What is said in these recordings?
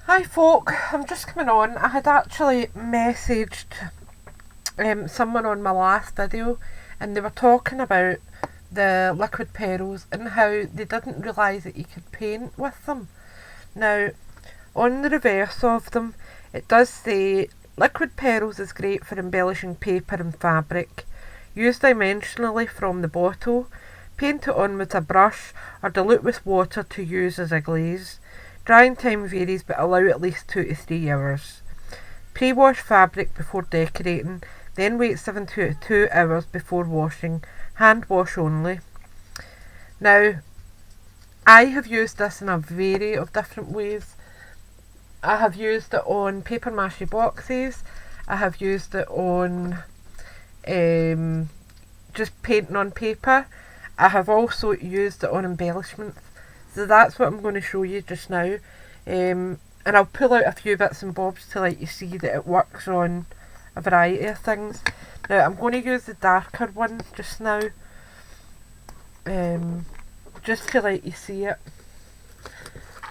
Hi folk, I'm just coming on. I had actually messaged someone on my last video and they were talking about the liquid petals and how they didn't realise that you could paint with them. Now, on the reverse of them, it does say liquid petals is great for embellishing paper and fabric. Use dimensionally from the bottle. Paint it on with a brush or dilute with water to use as a glaze. Drying time varies but allow at least 2 to 3 hours. Pre-wash fabric before decorating, then wait 7 to 2 hours before washing. Hand wash only. Now, I have used this in a variety of different ways. I have used it on paper mache boxes. I have used it on just painting on paper. I have also used it on embellishments. So that's what I'm going to show you just now. And I'll pull out a few bits and bobs to let you see that it works on a variety of things. Now I'm going to use the darker one just now. Just to let you see it.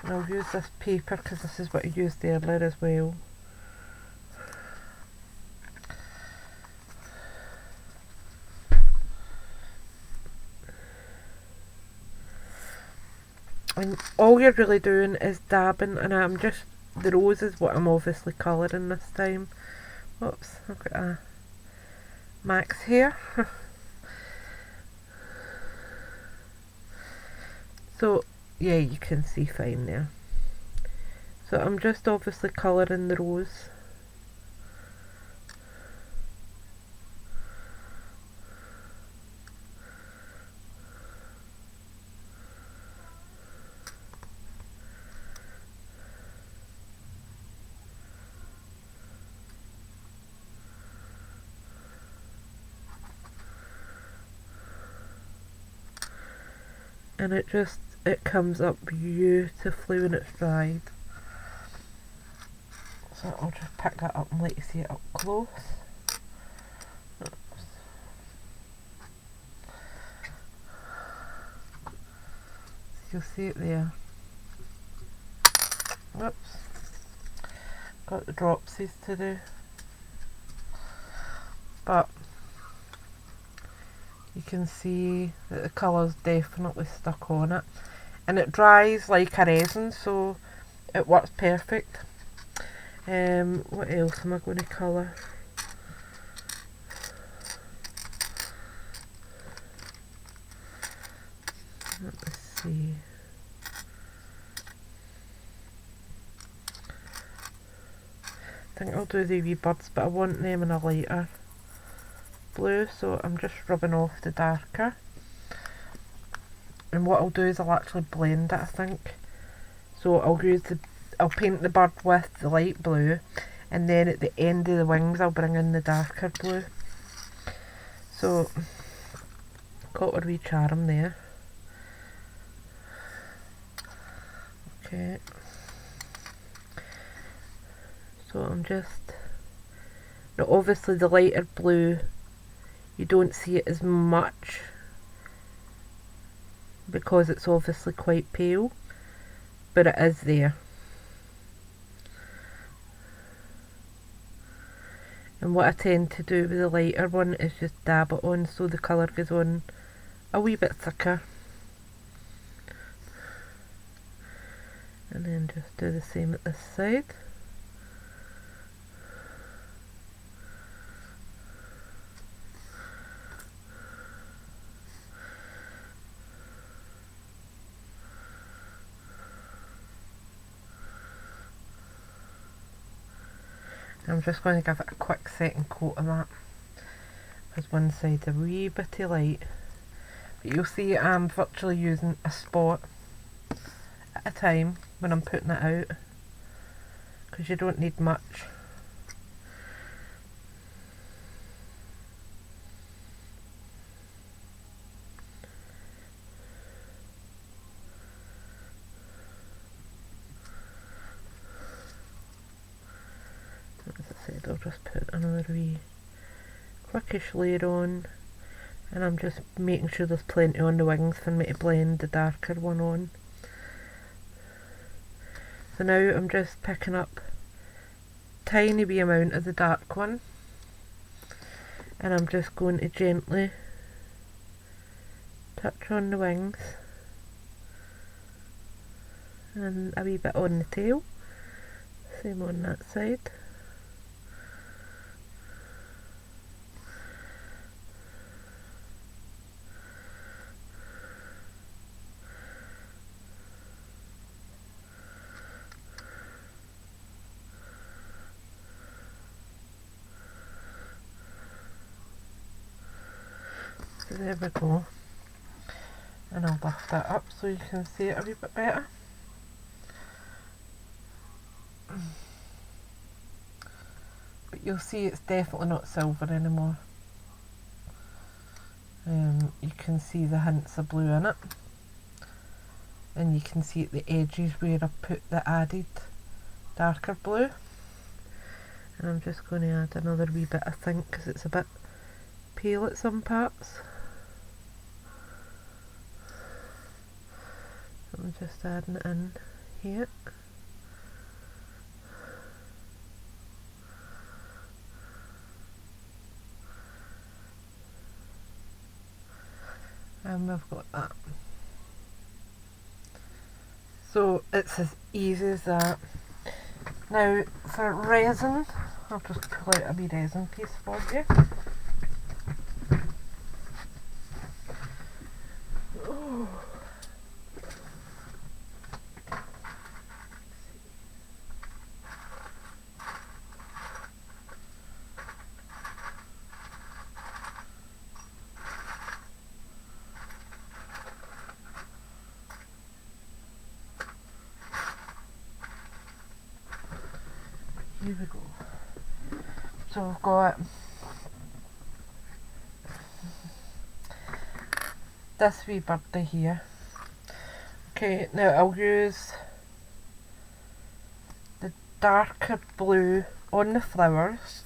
And I'll use this paper because this is what I used earlier as well. And all you're really doing is dabbing, and the rose is what I'm obviously colouring this time. Whoops, I've got a max here. So, yeah, you can see fine there. So I'm just obviously colouring the rose. And it comes up beautifully when it's dried. So I'll just pick that up and let you see it up close. Oops. You'll see it there. Whoops. Got the dropsies to do. But you can see that the colour's definitely stuck on it. And it dries like a resin, so it works perfect. What else am I going to colour? Let's see. I think I'll do the wee birds, but I want them in a lighter blue, so I'm just rubbing off the darker. And what I'll do is I'll actually blend it, I think. So I'll paint the bird with the light blue, and then at the end of the wings I'll bring in the darker blue. So, got our wee charm there. Okay. So I'm just... Now obviously the lighter blue, you don't see it as much because it's obviously quite pale, but it is there. And what I tend to do with the lighter one is just dab it on so the colour goes on a wee bit thicker. And then just do the same at this side. I'm just going to give it a quick second coat of that because one side's a wee bit light, but you'll see I'm virtually using a spot at a time when I'm putting it out because you don't need much. As I said, I'll just put another wee quickish layer on, and I'm just making sure there's plenty on the wings for me to blend the darker one on. So now I'm just picking up tiny wee amount of the dark one, and I'm just going to gently touch on the wings and a wee bit on the tail, same on that side. So there we go, and I'll lift that up so you can see it a wee bit better. But you'll see it's definitely not silver anymore. You can see the hints of blue in it, and you can see at the edges where I put the added darker blue. And I'm just going to add another wee bit, I think, because it's a bit pale at some parts. I'm just adding it in here. And we've got that. So it's as easy as that. Now for resin, I'll just pull out a wee resin piece for you. Oh. Here we go. So I've got this wee birdie here. Okay, now I'll use the darker blue on the flowers,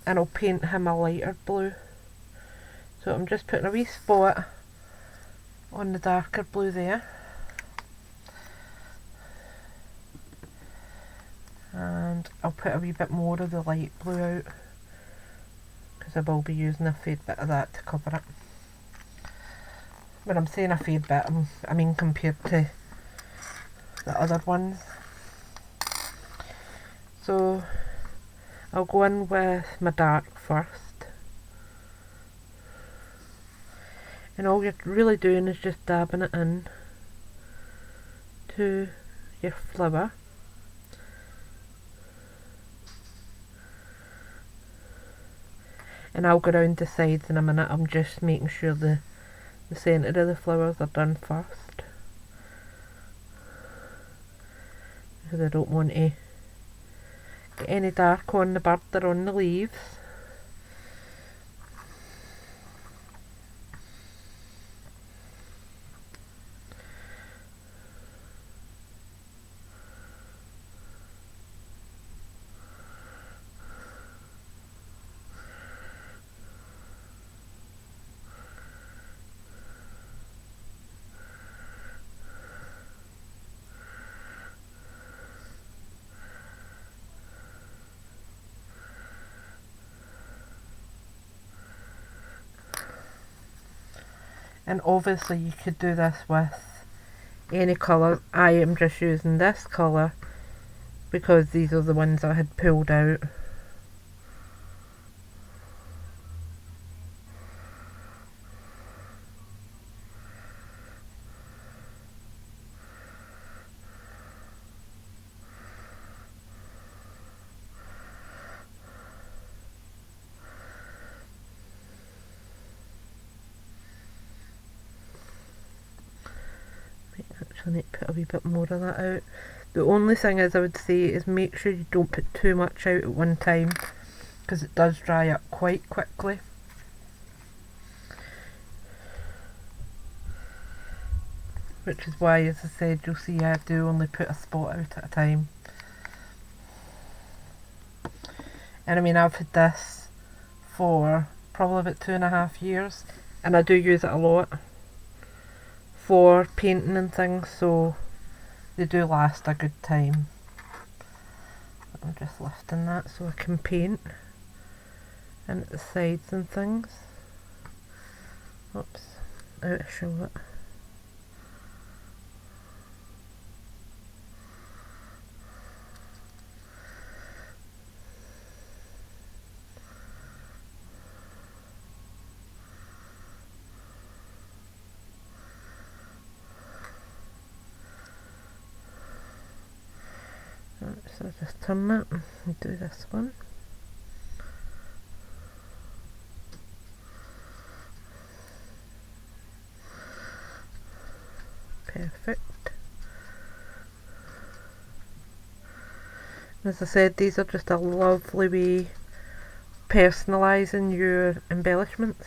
and I'll paint him a lighter blue. So I'm just putting a wee spot on the darker blue there, and I'll put a wee bit more of the light blue out, because I will be using a fair bit of that to cover it. When I'm saying a fair bit, I mean compared to the other ones. So I'll go in with my dark first, and all you're really doing is just dabbing it in to your flower. And I'll go round the sides in a minute. I'm just making sure the centre of the flowers are done first, because I don't want to get any dark on the bird or on the leaves. And obviously you could do this with any colour. I am just using this colour because these are the ones I had pulled out. I need to put a wee bit more of that out. The only thing is, I would say, is make sure you don't put too much out at one time, because it does dry up quite quickly. Which is why, as I said, you'll see I do only put a spot out at a time. And I mean, I've had this for probably about 2.5 years, and I do use it a lot for painting and things, so they do last a good time. just lifting that so I can paint in at the sides and things. Oops, out of shot. So just turn that and do this one. Perfect. As I said, these are just a lovely way personalising your embellishments.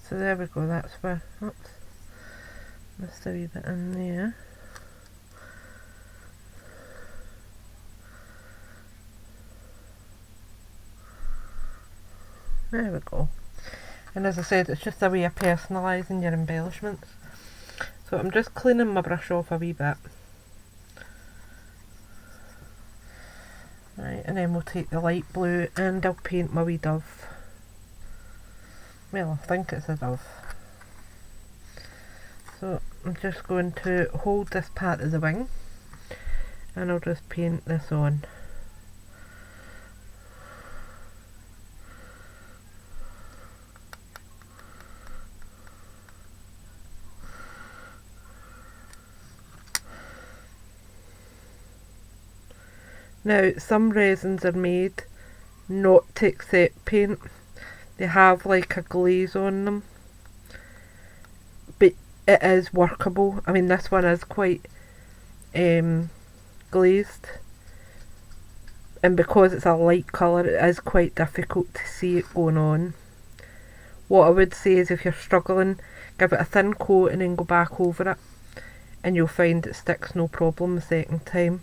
So there we go, that's where, oops, missed a wee bit in there. There we go. And as I said, it's just a way of personalising your embellishments. So I'm just cleaning my brush off a wee bit. Right, and then we'll take the light blue and I'll paint my wee dove. Well, I think it's a dove. So I'm just going to hold this part of the wing and I'll just paint this on. Now, some resins are made not to accept paint. They have like a glaze on them, but it is workable. I mean, this one is quite glazed, and because it's a light colour, it is quite difficult to see it going on. What I would say is, if you're struggling, give it a thin coat and then go back over it, and you'll find it sticks no problem the second time.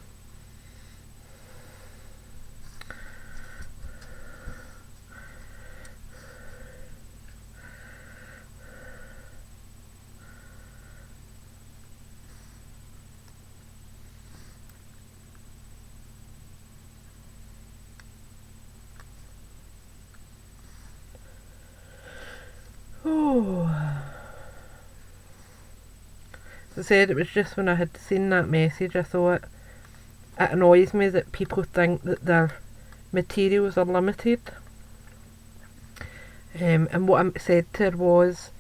As I said, it was just when I had seen that message, I thought it annoys me that people think that their materials are limited. And what I said to her was,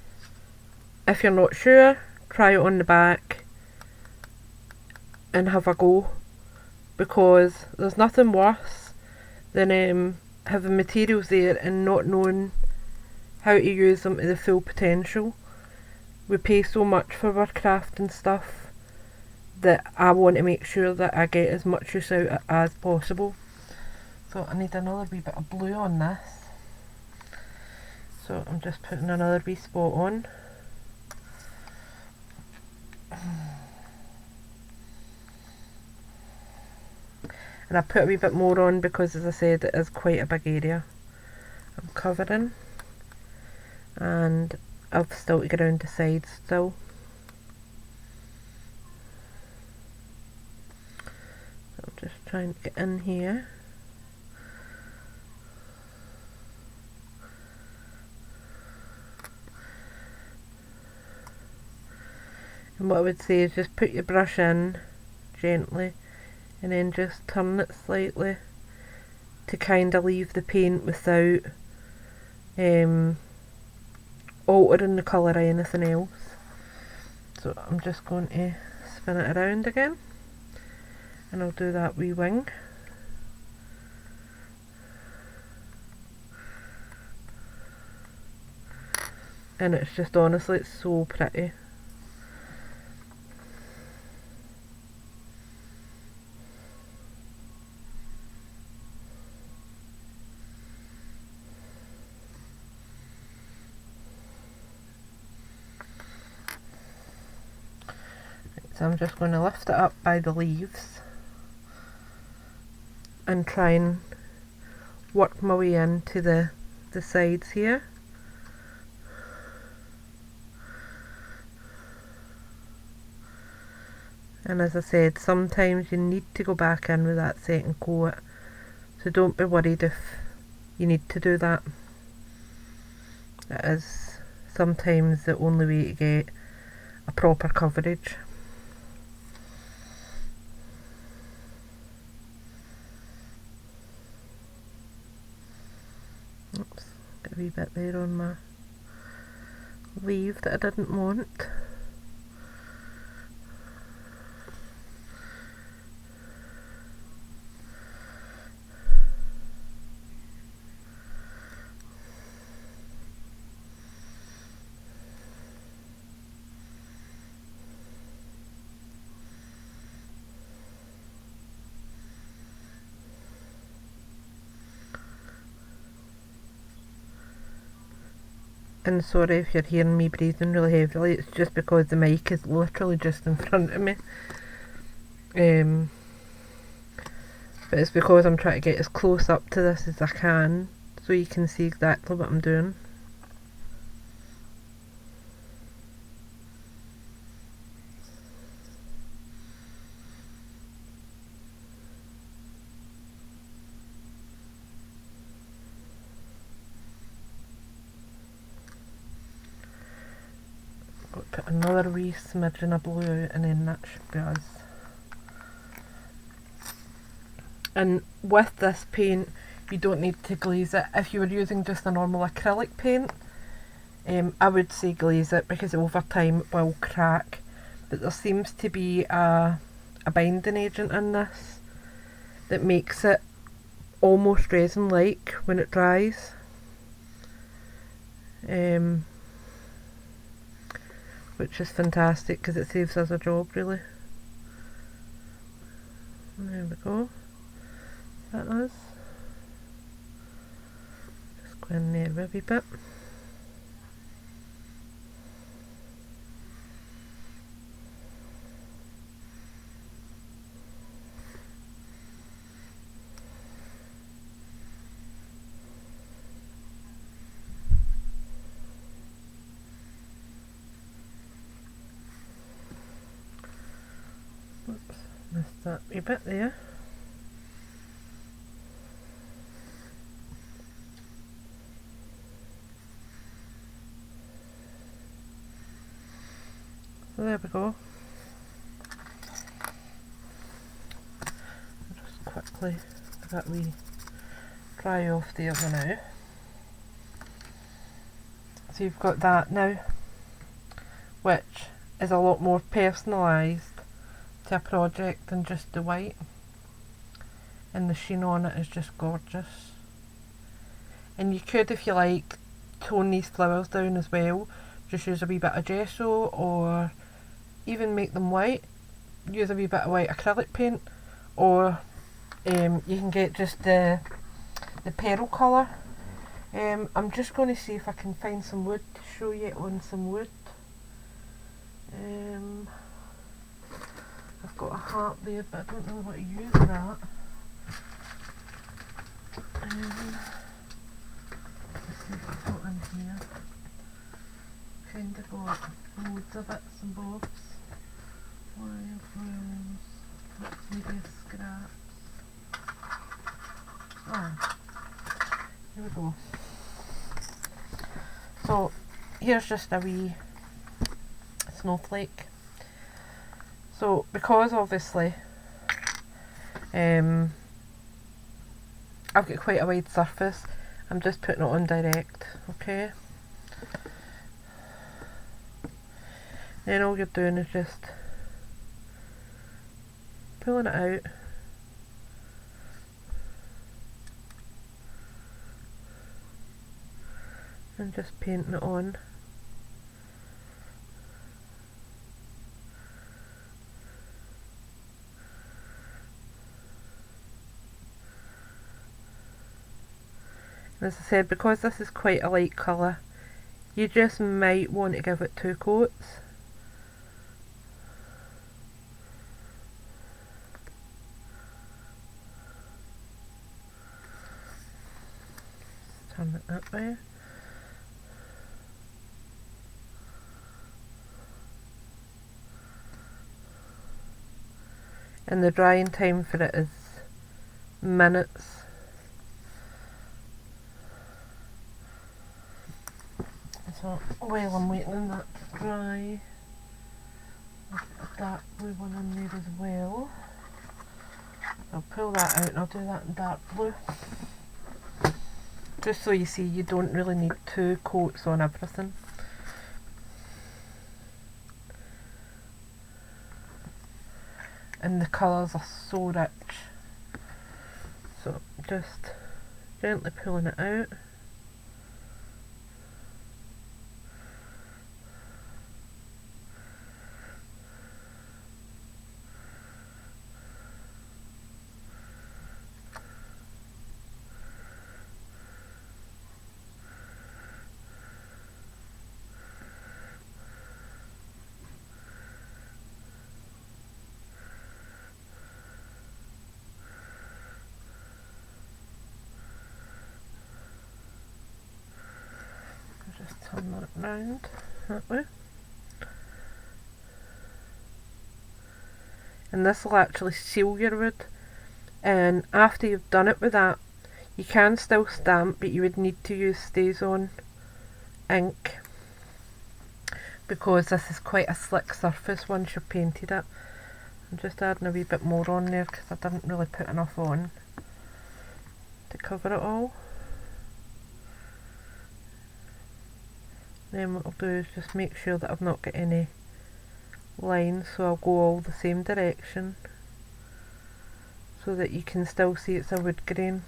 if you're not sure, try it on the back and have a go, because there's nothing worse than having materials there and not knowing how to use them to the full potential. We pay so much for our craft and stuff that I want to make sure that I get as much use out of it as possible. So I need another wee bit of blue on this. So I'm just putting another wee spot on. And I put a wee bit more on because, as I said, it is quite a big area I'm covering. And I've still to get around the sides still. I'm just trying to get in here. And what I would say is just put your brush in gently and then just turn it slightly to kind of leave the paint without altering the colour or anything else. So I'm just going to spin it around again and I'll do that wee wing. And it's just, honestly, it's so pretty. So I'm just going to lift it up by the leaves and try and work my way into the sides here. And as I said, sometimes you need to go back in with that second coat, so don't be worried if you need to do that. It is sometimes the only way to get a proper coverage. Oops, got a wee bit there on my leaf that I didn't want. And sorry if you're hearing me breathing really heavily, it's just because the mic is literally just in front of me. But it's because I'm trying to get as close up to this as I can, so you can see exactly what I'm doing. Got to put another wee smidgen of blue out, and then that should be us. And with this paint, you don't need to glaze it. If you were using just a normal acrylic paint, I would say glaze it, because over time it will crack. But there seems to be a binding agent in this that makes it almost resin-like when it dries. Which is fantastic because it saves us a job, really. There we go. That is. Just go in there a wee bit. Oops, missed that wee bit there. So there we go. Just quickly let that wee dry off there for now. So you've got that now, which is a lot more personalised to a project than just the white, and the sheen on it is just gorgeous. And you could, if you like, tone these flowers down as well. Just use a wee bit of gesso, or even make them white. Use a wee bit of white acrylic paint, or you can get just the pearl colour. I'm just going to see if I can find some wood to show you on some wood. I've got a hat there, but I don't know what to use that. Let's see if I've got in here. Kind of got loads of bits and bobs. Wireframes, lots media scraps. Ah, here we go. So here's just a wee snowflake. So because obviously I've got quite a wide surface, I'm just putting it on direct, okay? Then all you're doing is just pulling it out and just painting it on. And as I said, because this is quite a light colour, you just might want to give it 2 coats. turn it that way. And the drying time for it is minutes. So while I'm waiting on that to dry, I'll put that blue one on there as well. I'll pull that out and I'll do that in dark blue. Just so you see, you don't really need 2 coats on everything. And the colours are so rich. So just gently pulling it out. Just turn that round that way. And this will actually seal your wood. And after you've done it with that, you can still stamp, but you would need to use StazOn ink, because this is quite a slick surface once you've painted it. I'm just adding a wee bit more on there because I didn't really put enough on to cover it all. Then what I'll do is just make sure that I've not got any lines, so I'll go all the same direction so that you can still see it's a wood grain.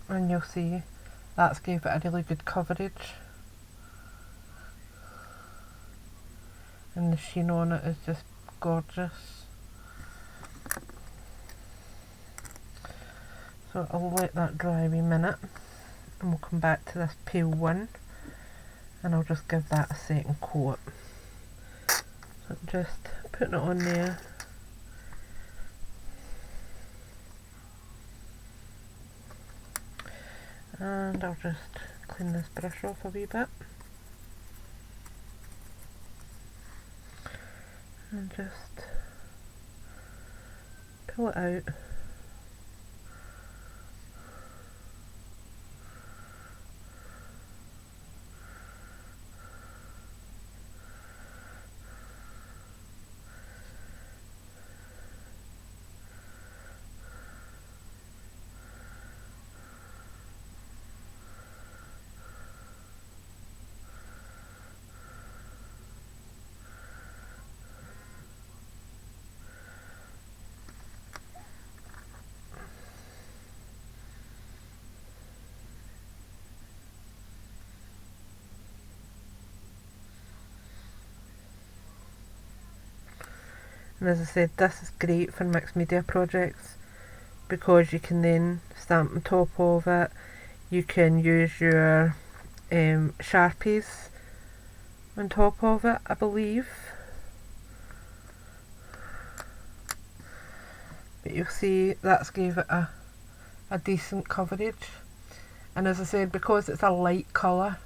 And you'll see that's gave it a really good coverage, and the sheen on it is just gorgeous. So I'll let that dry a wee minute and we'll come back to this pale one and I'll just give that a second coat. So I'm just putting it on there. And I'll just clean this brush off a wee bit. And just pull it out. And as I said, this is great for mixed media projects because you can then stamp on top of it. You can use your Sharpies on top of it, I believe. But you'll see that's gave it a decent coverage. And as I said, because it's a light colour,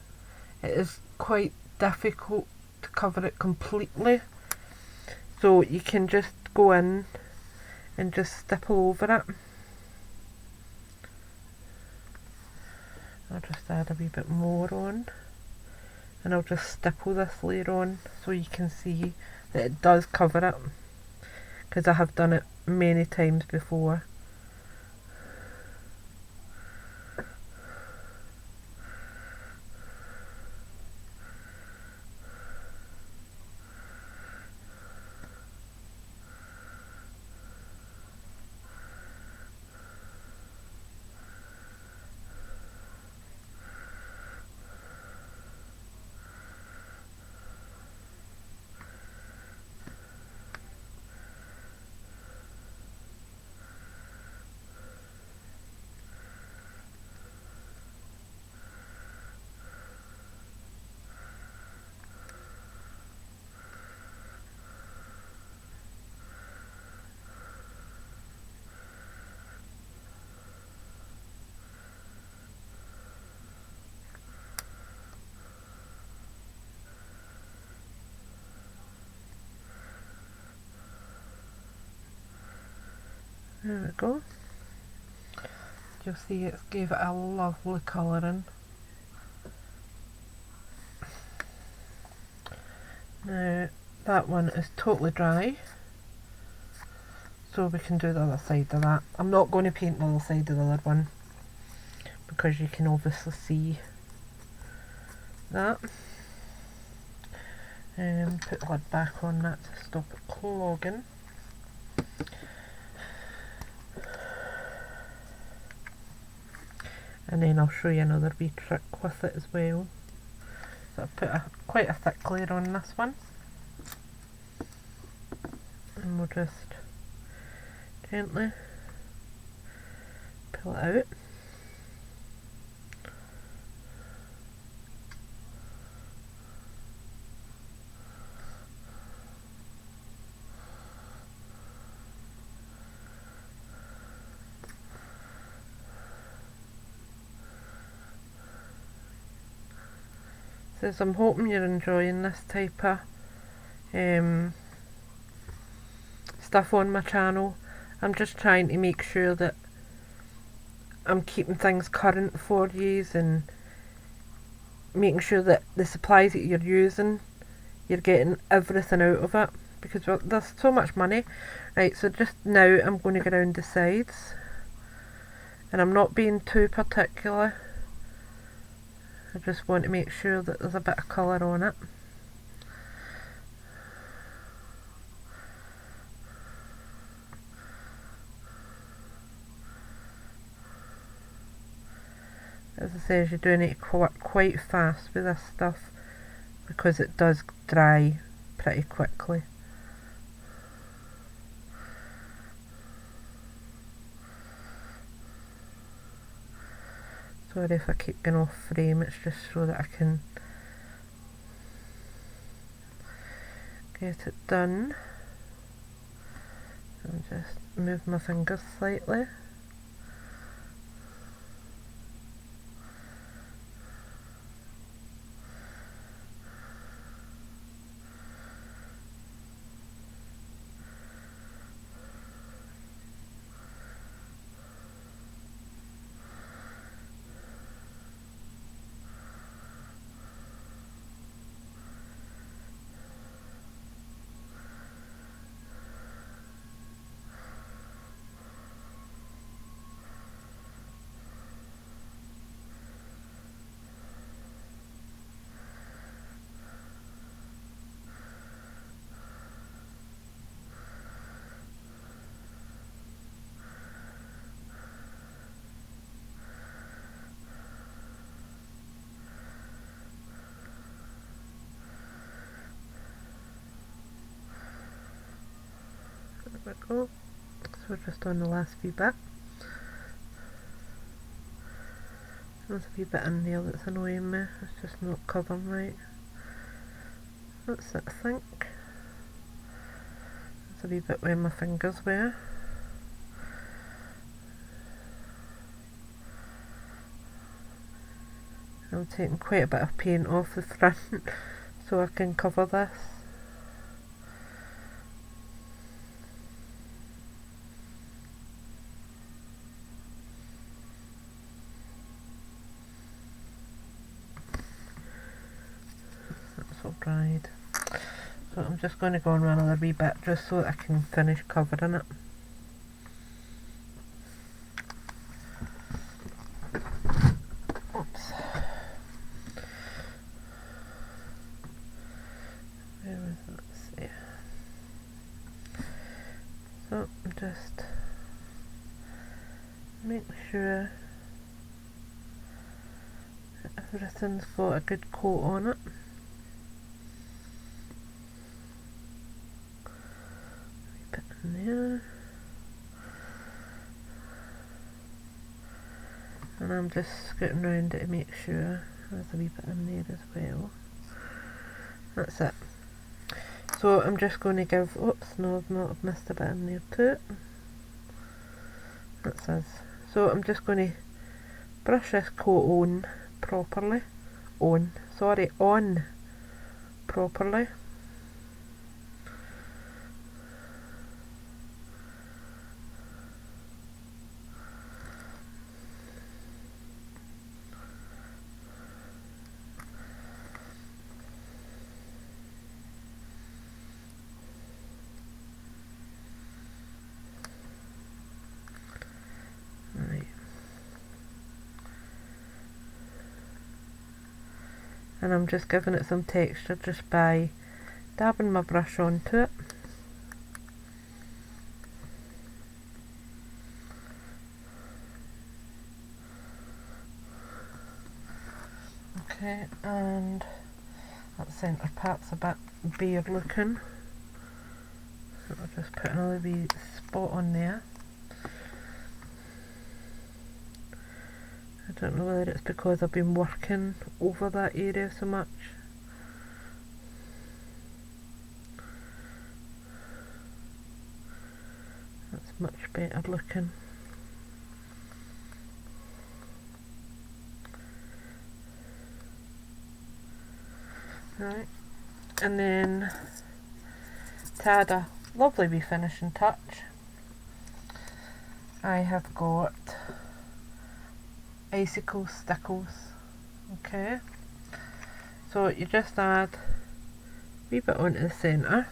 it is quite difficult to cover it completely. So you can just go in and just stipple over it. I'll just add a wee bit more on, and I'll just stipple this layer on so you can see that it does cover it, because I have done it many times before. There we go. You'll see it's gave it a lovely colouring. Now that one is totally dry, so we can do the other side of that. I'm not going to paint the other side of the other one because you can obviously see that. Put the lid back on that to stop it clogging. And then I'll show you another wee trick with it as well. So I've put quite a thick layer on this one. And we'll just gently pull it out. So I'm hoping you're enjoying this type of stuff on my channel. I'm just trying to make sure that I'm keeping things current for you and making sure that the supplies that you're using, you're getting everything out of it, because there's so much money. Right, so just now I'm going to go around the sides, and I'm not being too particular. I just want to make sure that there's a bit of colour on it. As I say, you're doing it quite fast with this stuff because it does dry pretty quickly. Sorry if I keep going off frame, it's just so that I can get it done. I'll just move my fingers slightly. There we go. So we're just on the last wee bit. There's a wee bit in there that's annoying me. It's just not covering right. That's it, I think. There's a wee bit where my fingers were. I'm taking quite a bit of paint off the front so I can cover this. All dried. So I'm just going to go on another wee bit just so that I can finish covering it. Oops. Where was that? Let's see. So I'm just making sure that everything's got a good coat on it. There, and I'm just scooting around it to make sure there's a wee bit in there as well. That's it. So I'm just going to give, oops, no, I've missed a bit in there too. That's us. So I'm just going to brush this coat on properly. On properly. and I'm just giving it some texture just by dabbing my brush onto it. Okay, and that centre part's a bit bare looking, so I'll just put another wee spot on there. I don't know whether it's because I've been working over that area so much. That's much better looking. Right, and then to add a lovely wee finishing touch, I have got icicle stickles. Okay, so you just add a wee bit onto the centre,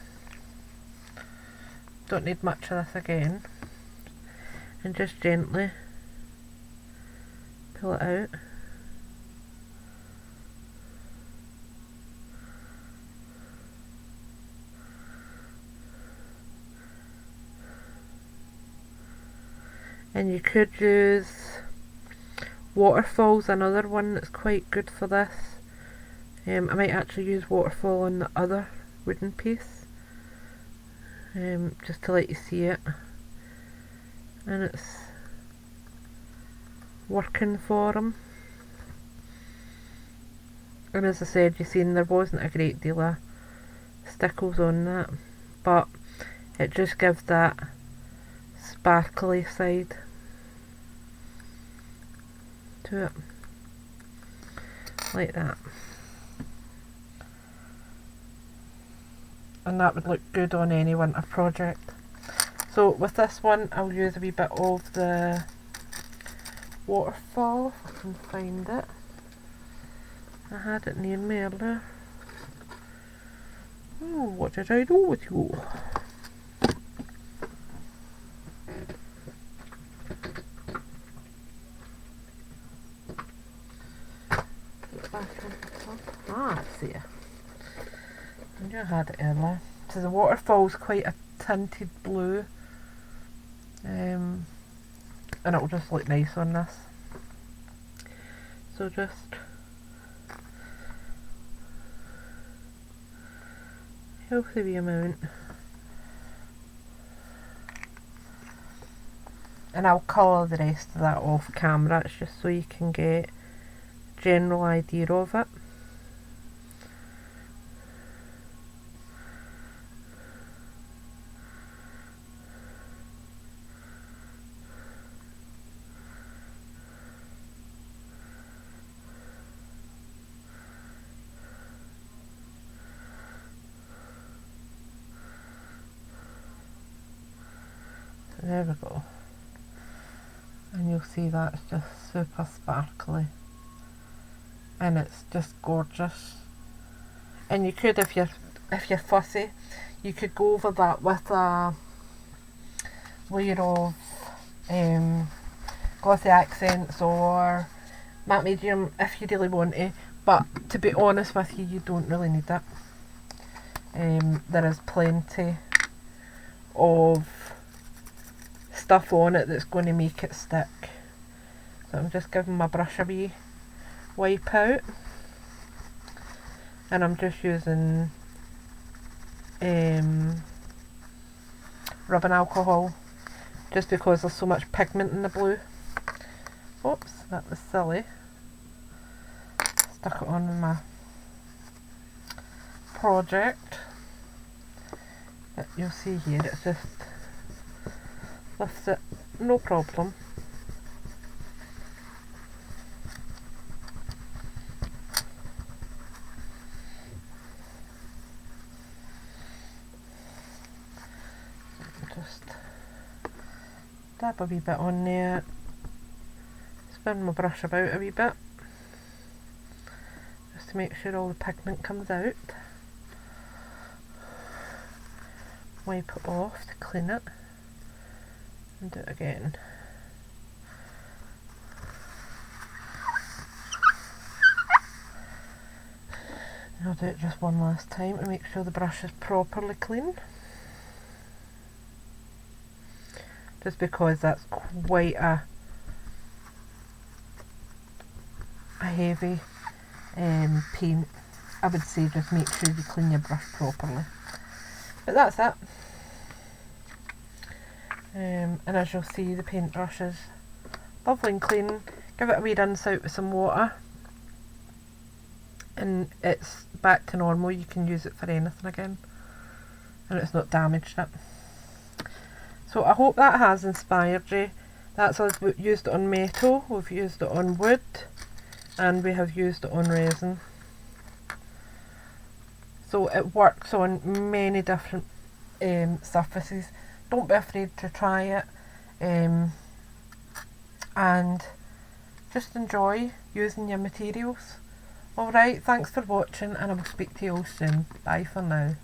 don't need much of this again, and just gently pull it out. And you could use Waterfall's another one that's quite good for this. I might actually use Waterfall on the other wooden piece, just to let you see it. And it's working for them. And as I said, you seen there wasn't a great deal of stickles on that, but it just gives that sparkly side to it, like that. And that would look good on any winter project. So with this one, I'll use a wee bit of the Waterfall, if I can find it. I had it near me earlier. Oh, what did I do with you? Ah, I see. I knew I had it earlier. So the Waterfall's quite a tinted blue, and it'll just look nice on this. So just healthy wee amount, and I'll colour the rest of that off camera. It's just so you can get a general idea of it. There we go, and you'll see that's just super sparkly, and it's just gorgeous. And you could, if you're fussy, you could go over that with a layer of glossy accents or matte medium if you really want to, but to be honest with you, you don't really need it. There is plenty of stuff on it that's going to make it stick. So I'm just giving my brush a wee wipe out, and I'm just using rubbing alcohol just because there's so much pigment in the blue. Oops, that was silly. Stuck it on my project. But you'll see here, it's just lifts it, no problem. Just dab a wee bit on there, spin my brush about a wee bit, just to make sure all the pigment comes out. Wipe it off to clean it, and do it again. I'll do it just one last time to make sure the brush is properly clean. Just because that's quite a heavy paint, I would say just make sure you clean your brush properly. But that's it. And as you'll see, the paintbrush is lovely and clean. Give it a wee rinse out with some water and it's back to normal. You can use it for anything again and it's not damaged it. So I hope that has inspired you. That's us. We've used it on metal, we've used it on wood, and we have used it on resin. So it works on many different surfaces. Don't be afraid to try it, and just enjoy using your materials. Alright, thanks for watching and I will speak to you all soon. Bye for now.